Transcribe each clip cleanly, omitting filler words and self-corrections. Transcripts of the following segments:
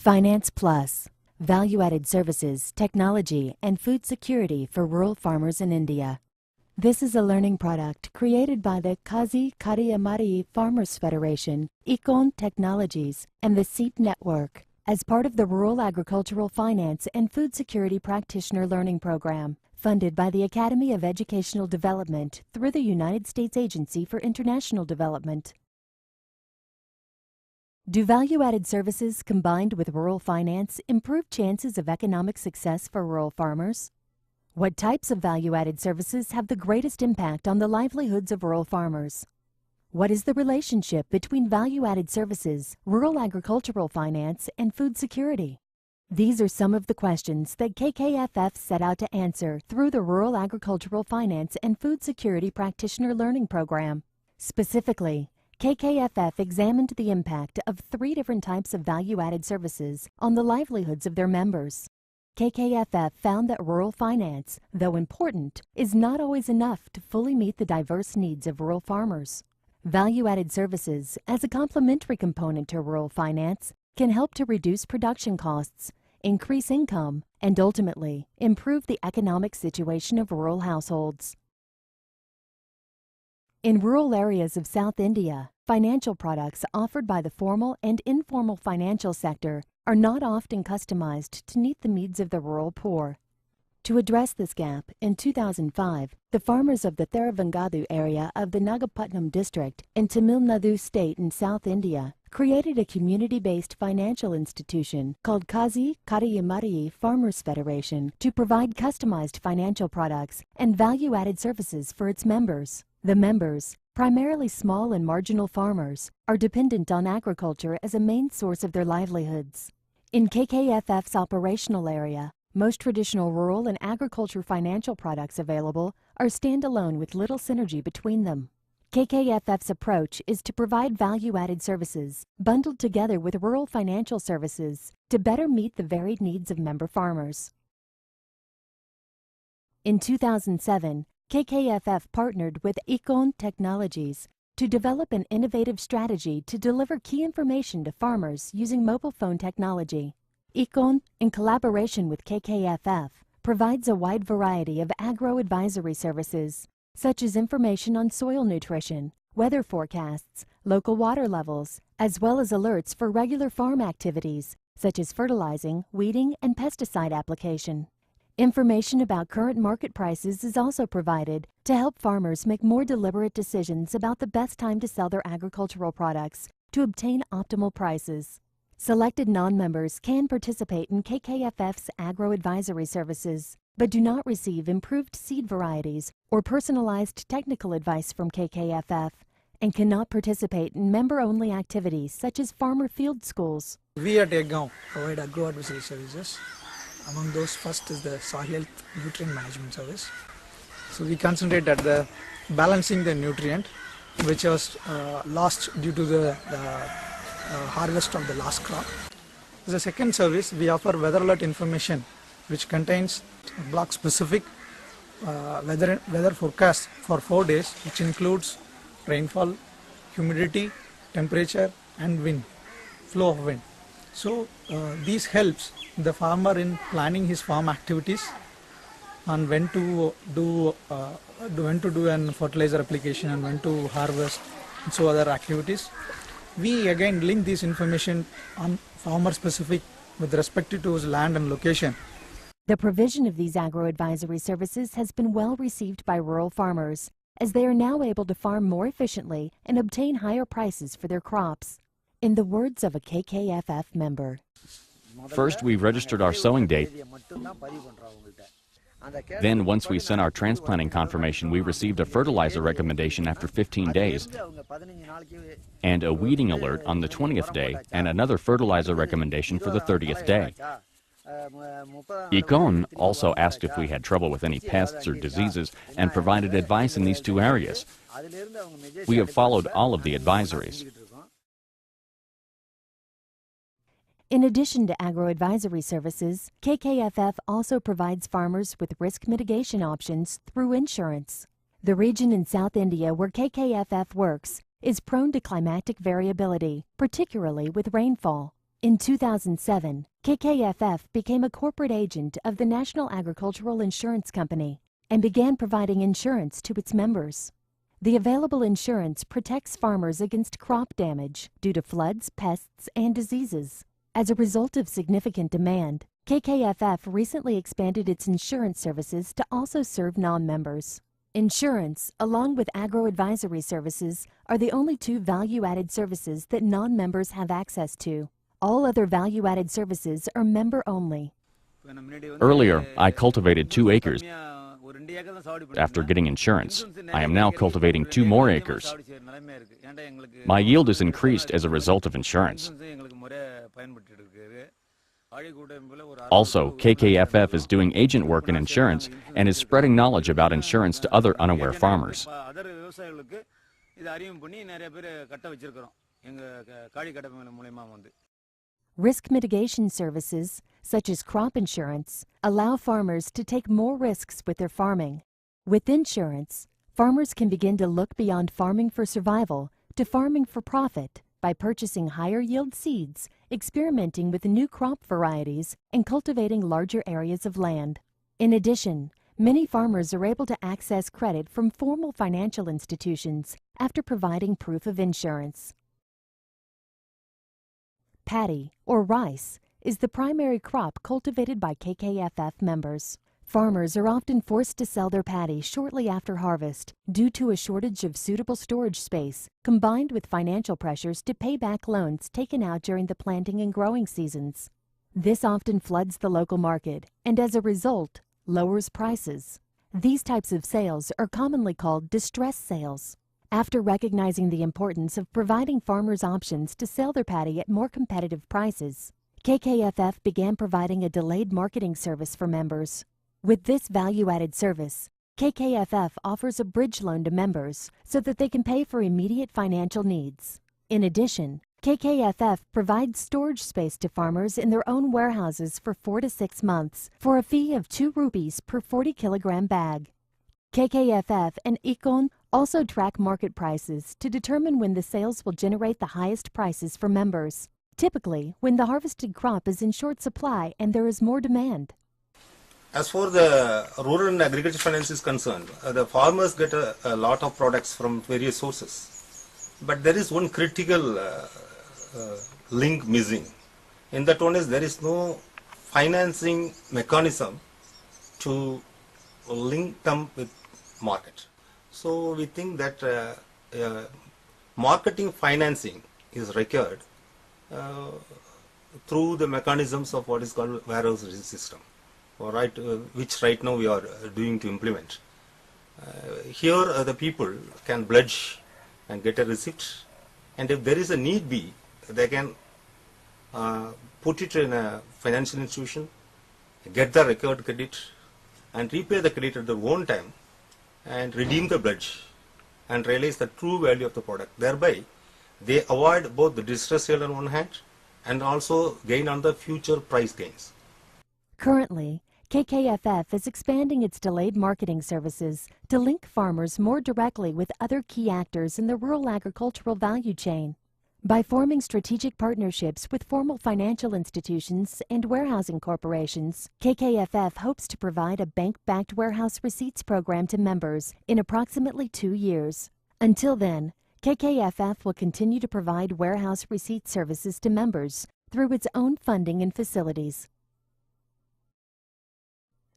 Finance Plus, value-added services, technology, and food security for rural farmers in India. This is a learning product created by the Kahzi Kadaimaidai Farmers Federation, Econ Technologies, and the SEEP Network as part of the Rural Agricultural Finance and Food Security Practitioner Learning Program, funded by the Academy of Educational Development through the United States Agency for International Development. Do value-added services combined with rural finance improve chances of economic success for rural farmers? What types of value-added services have the greatest impact on the livelihoods of rural farmers? What is the relationship between value-added services, rural agricultural finance, and food security? These are some of the questions that KKFF set out to answer through the Rural Agricultural Finance and Food Security Practitioner Learning Program. Specifically, KKFF examined the impact of 3 different types of value-added services on the livelihoods of their members. KKFF found that rural finance, though important, is not always enough to fully meet the diverse needs of rural farmers. Value-added services, as a complementary component to rural finance, can help to reduce production costs, increase income, and ultimately improve the economic situation of rural households. In rural areas of South India, financial products offered by the formal and informal financial sector are not often customized to meet the needs of the rural poor. To address this gap, in 2005, the farmers of the Thiruvangadhu area of the Nagapattinam district in Tamil Nadu state in South India created a community-based financial institution called Kahzi Kadaimaidai Farmers Federation to provide customized financial products and value-added services for its members. The members, primarily small and marginal farmers, are dependent on agriculture as a main source of their livelihoods. In KKFF's operational area, most traditional rural and agriculture financial products available are standalone with little synergy between them. KKFF's approach is to provide value-added services bundled together with rural financial services to better meet the varied needs of member farmers. In 2007, KKFF partnered with Econ Technologies to develop an innovative strategy to deliver key information to farmers using mobile phone technology. Econ, in collaboration with KKFF, provides a wide variety of agro-advisory services, such as information on soil nutrition, weather forecasts, local water levels, as well as alerts for regular farm activities, such as fertilizing, weeding, and pesticide application. Information about current market prices is also provided to help farmers make more deliberate decisions about the best time to sell their agricultural products to obtain optimal prices. Selected non-members can participate in KKFF's agro-advisory services, but do not receive improved seed varieties or personalized technical advice from KKFF, and cannot participate in member-only activities such as farmer field schools. We at EGAO provide agro-advisory services. Among those, first is the soil health nutrient management service. So we concentrate at the balancing the nutrient which was lost due to the harvest of the last crop. As a second service, we offer weather alert information which contains block specific weather forecast for 4 days, which includes rainfall, humidity, temperature and wind, flow of wind. So this helps the farmer in planning his farm activities on when to do an fertilizer application and when to harvest and so other activities. We again link this information on farmer specific with respect to his land and location. The provision of these agro-advisory services has been well received by rural farmers, as they are now able to farm more efficiently and obtain higher prices for their crops. In the words of a KKFF member, "First, we registered our sowing date. Then, once we sent our transplanting confirmation, we received a fertilizer recommendation after 15 days, and a weeding alert on the 20th day, and another fertilizer recommendation for the 30th day. Econ also asked if we had trouble with any pests or diseases and provided advice in these 2 areas. We have followed all of the advisories." In addition to agro-advisory services, KKFF also provides farmers with risk mitigation options through insurance. The region in South India where KKFF works is prone to climatic variability, particularly with rainfall. In 2007, KKFF became a corporate agent of the National Agricultural Insurance Company and began providing insurance to its members. The available insurance protects farmers against crop damage due to floods, pests, and diseases. As a result of significant demand, KKFF recently expanded its insurance services to also serve non-members. Insurance, along with agro-advisory services, are the only two value-added services that non-members have access to. All other value-added services are member-only. Earlier, I cultivated 2 acres. After getting insurance, I am now cultivating 2 more acres. My yield is increased as a result of insurance. Also, KKFF is doing agent work in insurance and is spreading knowledge about insurance to other unaware farmers. Risk mitigation services, such as crop insurance, allow farmers to take more risks with their farming. With insurance, farmers can begin to look beyond farming for survival to farming for profit by purchasing higher yield seeds, experimenting with new crop varieties, and cultivating larger areas of land. In addition, many farmers are able to access credit from formal financial institutions after providing proof of insurance. Paddy, or rice, is the primary crop cultivated by KKFF members. Farmers are often forced to sell their paddy shortly after harvest due to a shortage of suitable storage space, combined with financial pressures to pay back loans taken out during the planting and growing seasons. This often floods the local market and, as a result, lowers prices. These types of sales are commonly called distress sales. After recognizing the importance of providing farmers options to sell their paddy at more competitive prices, KKFF began providing a delayed marketing service for members. With this value-added service, KKFF offers a bridge loan to members so that they can pay for immediate financial needs. In addition, KKFF provides storage space to farmers in their own warehouses for 4 to 6 months for a fee of 2 rupees per 40-kilogram bag. KKFF and Econ also track market prices to determine when the sales will generate the highest prices for members, typically when the harvested crop is in short supply and there is more demand. As for the rural and agriculture finance is concerned, the farmers get a lot of products from various sources. But there is one critical link missing. In that one is there is no financing mechanism to link them with market. So we think that marketing financing is required through the mechanisms of what is called warehouse system, which right now we are doing to implement. Here the people can pledge and get a receipt, and if there is a need be, they can put it in a financial institution, get the required credit, and repay the credit at their own time, and redeem the pledge, and realize the true value of the product. Thereby, they avoid both the distress sale on one hand, and also gain on the future price gains. Currently, KKFF is expanding its delayed marketing services to link farmers more directly with other key actors in the rural agricultural value chain. By forming strategic partnerships with formal financial institutions and warehousing corporations, KKFF hopes to provide a bank-backed warehouse receipts program to members in approximately 2 years. Until then, KKFF will continue to provide warehouse receipt services to members through its own funding and facilities.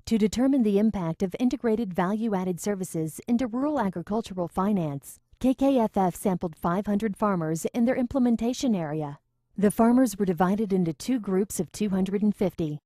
To determine the impact of integrated value-added services into rural agricultural finance, KKFF sampled 500 farmers in their implementation area. The farmers were divided into 2 groups of 250.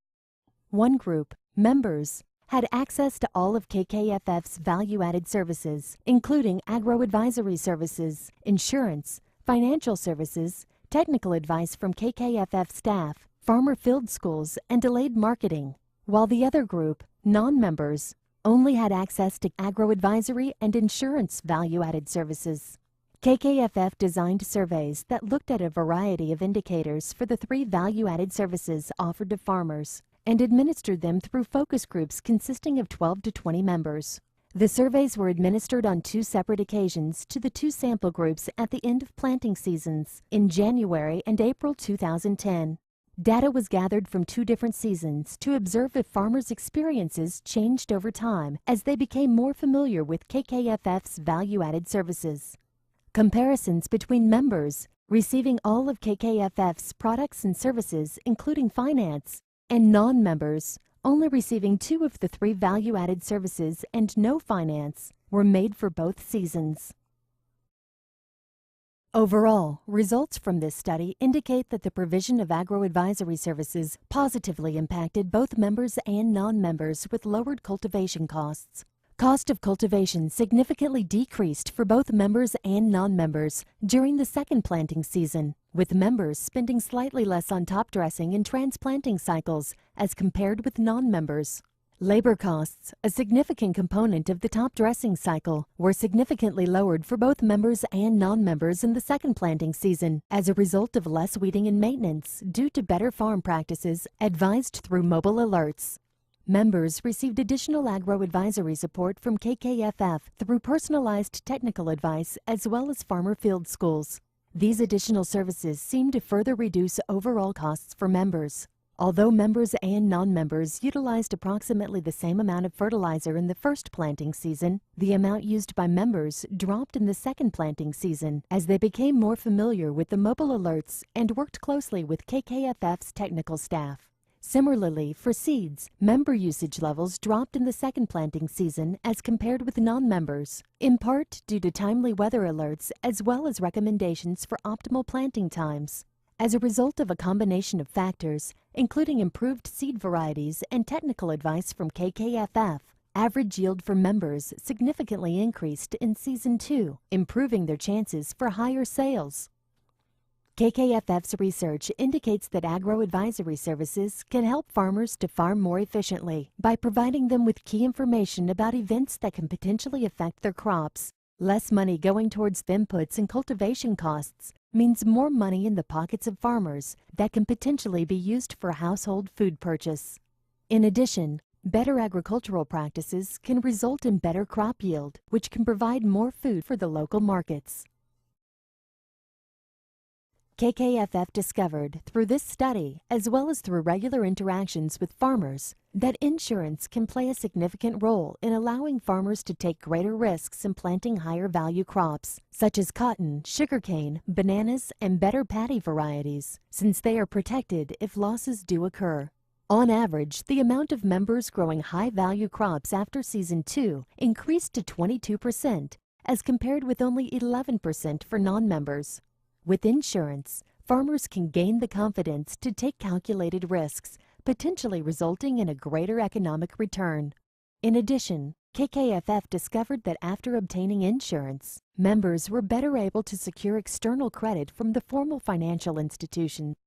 One group, members, had access to all of KKFF's value-added services, including agro-advisory services, insurance, financial services, technical advice from KKFF staff, farmer field schools, and delayed marketing, while the other group, non-members, only had access to agro-advisory and insurance value-added services. KKFF designed surveys that looked at a variety of indicators for the 3 value-added services offered to farmers and administered them through focus groups consisting of 12 to 20 members. The surveys were administered on 2 separate occasions to the 2 sample groups at the end of planting seasons in January and April 2010. Data was gathered from 2 different seasons to observe if farmers' experiences changed over time as they became more familiar with KKFF's value-added services. Comparisons between members receiving all of KKFF's products and services, including finance, and non-members only receiving 2 of the 3 value-added services and no finance, were made for both seasons. Overall, results from this study indicate that the provision of agro-advisory services positively impacted both members and non-members with lowered cultivation costs. Cost of cultivation significantly decreased for both members and non-members during the second planting season, with members spending slightly less on top dressing and transplanting cycles as compared with non-members. Labor costs, a significant component of the top dressing cycle, were significantly lowered for both members and non-members in the second planting season as a result of less weeding and maintenance due to better farm practices advised through mobile alerts. Members received additional agro-advisory support from KKFF through personalized technical advice as well as farmer field schools. These additional services seem to further reduce overall costs for members. Although members and non-members utilized approximately the same amount of fertilizer in the first planting season, the amount used by members dropped in the second planting season as they became more familiar with the mobile alerts and worked closely with KKFF's technical staff. Similarly, for seeds, member usage levels dropped in the second planting season as compared with non-members, in part due to timely weather alerts as well as recommendations for optimal planting times. As a result of a combination of factors, including improved seed varieties and technical advice from KKFF, average yield for members significantly increased in Season 2, improving their chances for higher sales. KKFF's research indicates that agro-advisory services can help farmers to farm more efficiently by providing them with key information about events that can potentially affect their crops. Less money going towards inputs and cultivation costs means more money in the pockets of farmers that can potentially be used for household food purchase. In addition, better agricultural practices can result in better crop yield, which can provide more food for the local markets. KKFF discovered through this study, as well as through regular interactions with farmers, that insurance can play a significant role in allowing farmers to take greater risks in planting higher value crops, such as cotton, sugarcane, bananas, and better paddy varieties, since they are protected if losses do occur. On average, the amount of members growing high-value crops after Season 2 increased to 22%, as compared with only 11% for non-members. With insurance, farmers can gain the confidence to take calculated risks, potentially resulting in a greater economic return. In addition, KKFF discovered that after obtaining insurance, members were better able to secure external credit from the formal financial institution.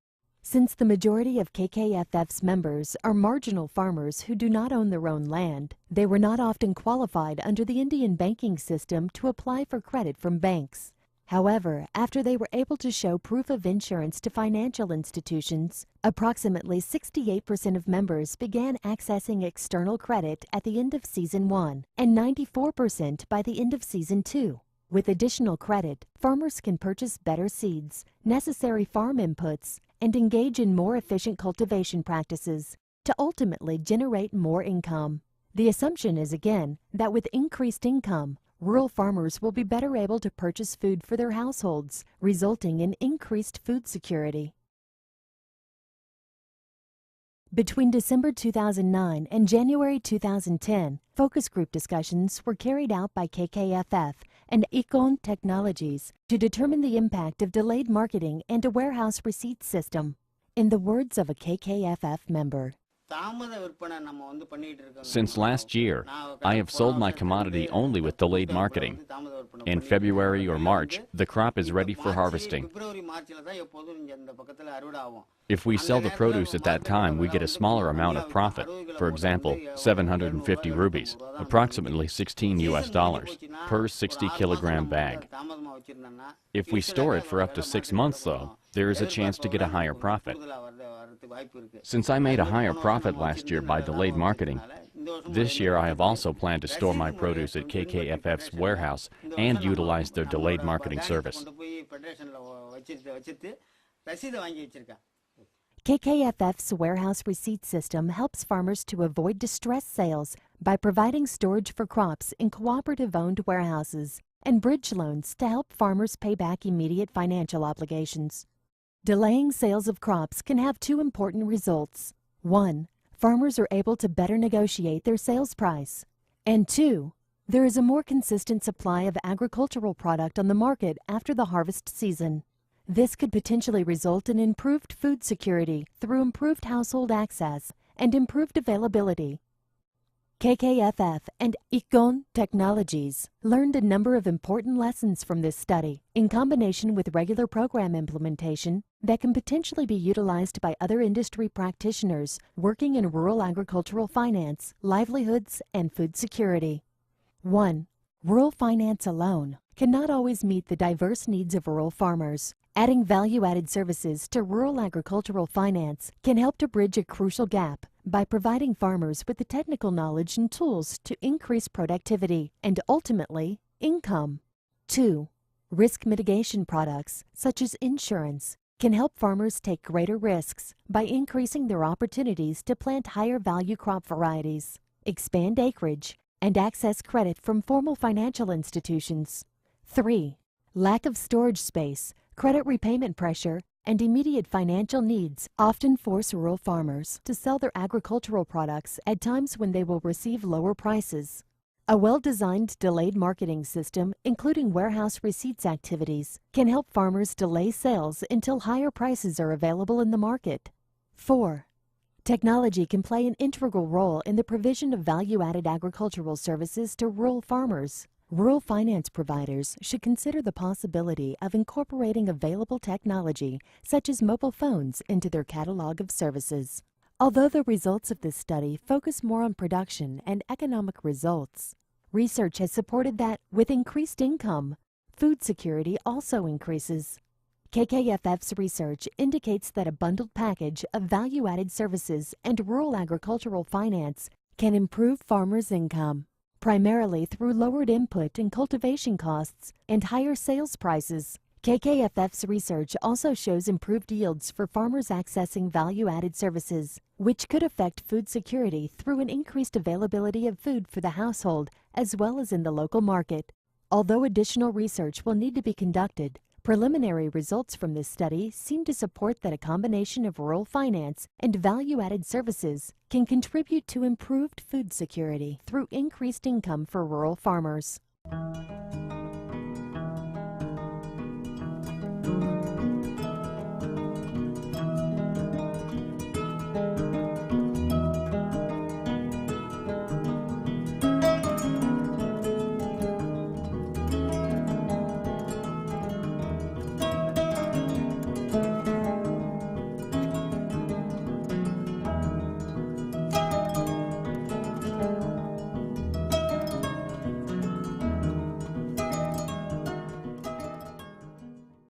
Since the majority of KKFF's members are marginal farmers who do not own their own land, they were not often qualified under the Indian banking system to apply for credit from banks. However, after they were able to show proof of insurance to financial institutions, approximately 68% of members began accessing external credit at the end of Season 1 and 94% by the end of Season 2. With additional credit, farmers can purchase better seeds, necessary farm inputs, and engage in more efficient cultivation practices to ultimately generate more income. The assumption is again that with increased income, rural farmers will be better able to purchase food for their households, resulting in increased food security. Between December 2009 and January 2010, focus group discussions were carried out by KKFF and Econ Technologies to determine the impact of delayed marketing and a warehouse receipt system. In the words of a KKFF member, since last year, I have sold my commodity only with delayed marketing. In February or March, the crop is ready for harvesting. If we sell the produce at that time, we get a smaller amount of profit. For example, 750 rupees, approximately $16 per 60-kilogram bag. If we store it for up to 6 months, though, there is a chance to get a higher profit. Since I made a higher profit last year by delayed marketing, this year I have also planned to store my produce at KKFF's warehouse and utilize their delayed marketing service. KKFF's warehouse receipt system helps farmers to avoid distressed sales by providing storage for crops in cooperative-owned warehouses and bridge loans to help farmers pay back immediate financial obligations. Delaying sales of crops can have two important results. 1. Farmers are able to better negotiate their sales price. And 2. There is a more consistent supply of agricultural product on the market after the harvest season. This could potentially result in improved food security through improved household access and improved availability. KKFF and Icon Technologies learned a number of important lessons from this study in combination with regular program implementation that can potentially be utilized by other industry practitioners working in rural agricultural finance, livelihoods, and food security. 1. Rural finance alone cannot always meet the diverse needs of rural farmers. Adding value-added services to rural agricultural finance can help to bridge a crucial gap by providing farmers with the technical knowledge and tools to increase productivity and ultimately income. 2. Risk mitigation products, such as insurance, can help farmers take greater risks by increasing their opportunities to plant higher value crop varieties, expand acreage, and access credit from formal financial institutions. 3. Lack of storage space, credit repayment pressure, and immediate financial needs often force rural farmers to sell their agricultural products at times when they will receive lower prices. A well-designed delayed marketing system, including warehouse receipts activities, can help farmers delay sales until higher prices are available in the market. 4. Technology can play an integral role in the provision of value-added agricultural services to rural farmers. Rural finance providers should consider the possibility of incorporating available technology, such as mobile phones, into their catalog of services. Although the results of this study focus more on production and economic results, research has supported that, with increased income, food security also increases. KKFF's research indicates that a bundled package of value-added services and rural agricultural finance can improve farmers' income, primarily through lowered input and cultivation costs and higher sales prices. KKFF's research also shows improved yields for farmers accessing value-added services, which could affect food security through an increased availability of food for the household as well as in the local market. Although additional research will need to be conducted, preliminary results from this study seem to support that a combination of rural finance and value-added services can contribute to improved food security through increased income for rural farmers.